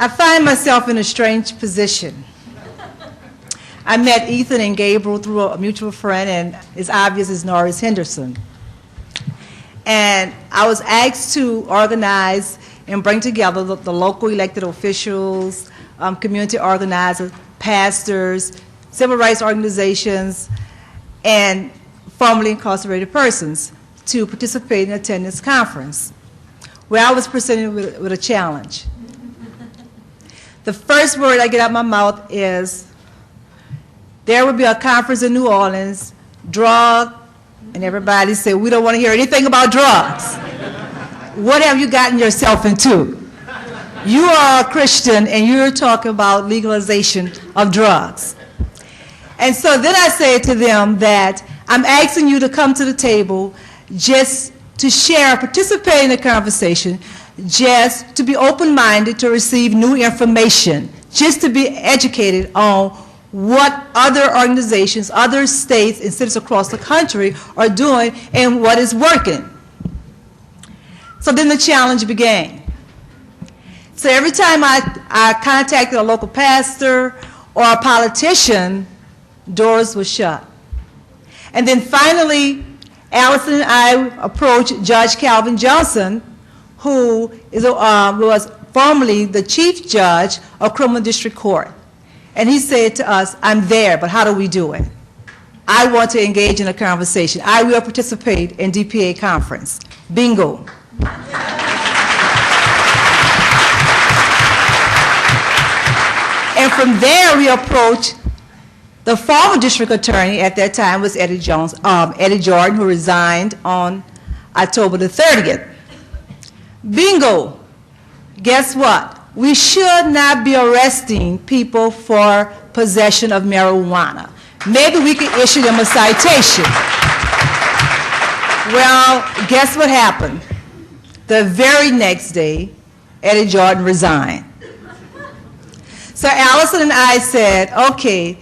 I find myself in a strange position. I met Ethan and Gabriel through a mutual friend, and it's obvious it's Norris Henderson. And I was asked to organize and bring together the local elected officials, community organizers, pastors, civil rights organizations, and formerly incarcerated persons to participate and attend this conference, where I was presented with a challenge. The first word I get out of my mouth is, there will be a conference in New Orleans, drug, and everybody said, we don't want to hear anything about drugs. What have you gotten yourself into? You are a Christian and you're talking about legalization of drugs. And so then I say to them that I'm asking you to come to the table just to share, participate in the conversation, just to be open-minded to receive new information, just to be educated on what other organizations, other states, and cities across the country are doing and what is working. So then the challenge began. So every time I contacted a local pastor or a politician, doors were shut. And then finally, Allison and I approached Judge Calvin Johnson, who was formerly the chief judge of Criminal District Court. And he said to us, I'm there, but how do we do it? I want to engage in a conversation. I will participate in DPA conference. Bingo. And from there, we approached the former district attorney at that time was Eddie Jordan, who resigned on October the 30th. Bingo. Guess what? We should not be arresting people for possession of marijuana. Maybe we could issue them a citation. Well, guess what happened? The very next day, Eddie Jordan resigned. So Allison and I said, okay,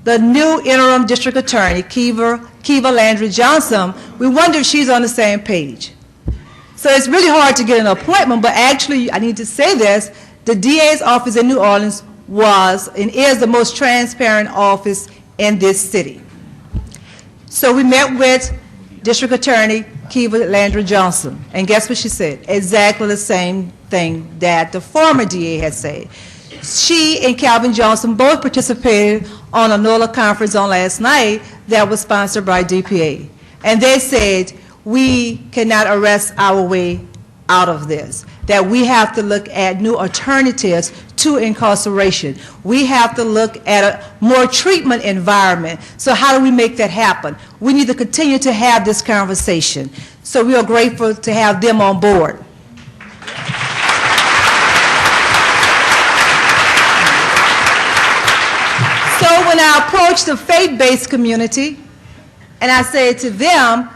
the new interim district attorney, Kiva Landry Johnson, we wonder if she's on the same page. So it's really hard to get an appointment, but actually, I need to say this, the DA's office in New Orleans was and is the most transparent office in this city. So we met with District Attorney Kiva Landry Johnson, and guess what she said? Exactly the same thing that the former DA had said. She and Calvin Johnson both participated on a NOLA conference on last night that was sponsored by DPA. And they said, we cannot arrest our way out of this, that we have to look at new alternatives to incarceration. We have to look at a more treatment environment. So how do we make that happen? We need to continue to have this conversation. So we are grateful to have them on board. So when I approached the faith-based community, and I said to them,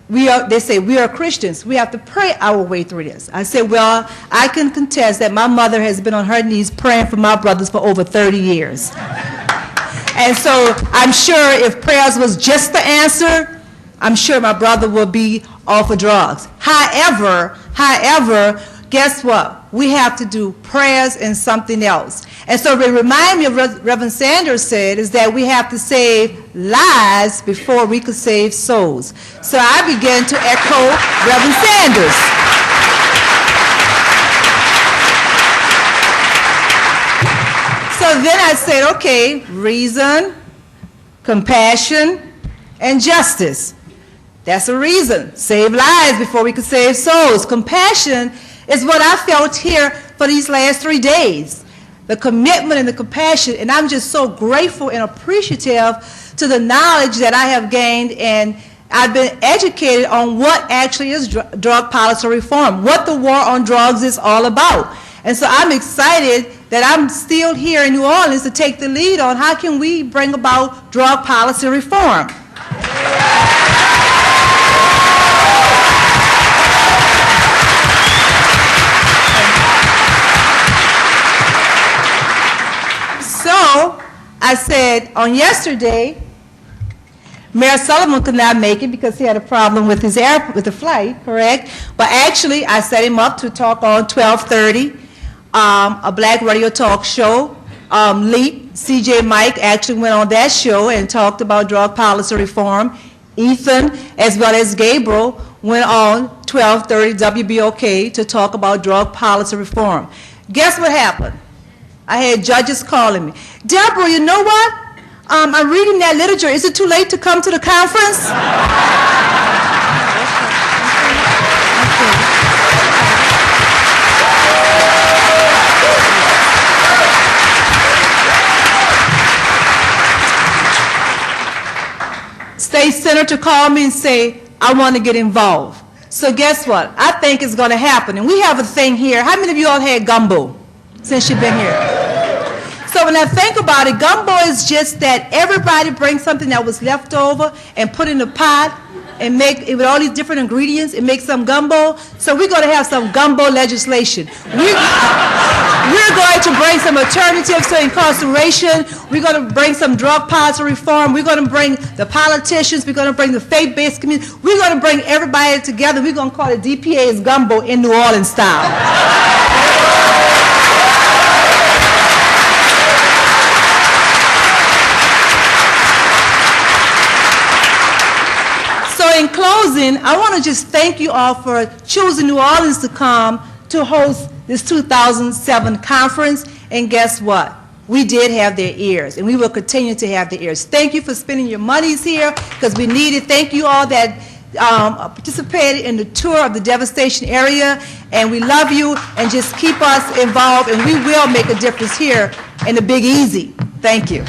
they say, we are Christians. We have to pray our way through this. I said, well, I can contest that my mother has been on her knees praying for my brothers for over 30 years. And so I'm sure if prayers was just the answer, I'm sure my brother would be off of drugs. However, guess what? We have to do prayers and something else. And so they remind me of Reverend Sanders said is that we have to save lives before we could save souls. So I began to echo Reverend Sanders. So then I said, okay, reason, compassion, and justice. That's a reason. Save lives before we could save souls. Compassion is what I felt here for these last 3 days. The commitment and the compassion, and I'm just so grateful and appreciative to the knowledge that I have gained, and I've been educated on what actually is drug policy reform, what the war on drugs is all about. And so I'm excited that I'm still here in New Orleans to take the lead on how can we bring about drug policy reform. So I said on yesterday, Mayor Sullivan could not make it because he had a problem with his with the flight, correct? But actually, I set him up to talk on 12:30 a black radio talk show. Leap, CJ Mike actually went on that show and talked about drug policy reform. Ethan, as well as Gabriel, went on 1230 WBOK to talk about drug policy reform. Guess what happened? I had judges calling me. Deborah, you know what? I'm reading that literature. Is it too late to come to the conference? State senator called me and say, I want to get involved. So guess what? I think it's going to happen. And we have a thing here. How many of you all had gumbo since you've been here? So when I think about it, gumbo is just that everybody brings something that was left over and put in a pot and make it with all these different ingredients and make some gumbo. So we're going to have some gumbo legislation. We're going to bring some alternatives to incarceration. We're going to bring some drug policy reform. We're going to bring the politicians. We're going to bring the faith-based community. We're going to bring everybody together. We're going to call it DPA's gumbo in New Orleans style. So in closing, I want to just thank you all for choosing New Orleans to come to host this 2007 conference. And guess what? We did have their ears, and we will continue to have their ears. Thank you for spending your monies here, because we need it. Thank you all that participated in the tour of the devastation area, and we love you, and just keep us involved, and we will make a difference here in the Big Easy. Thank you.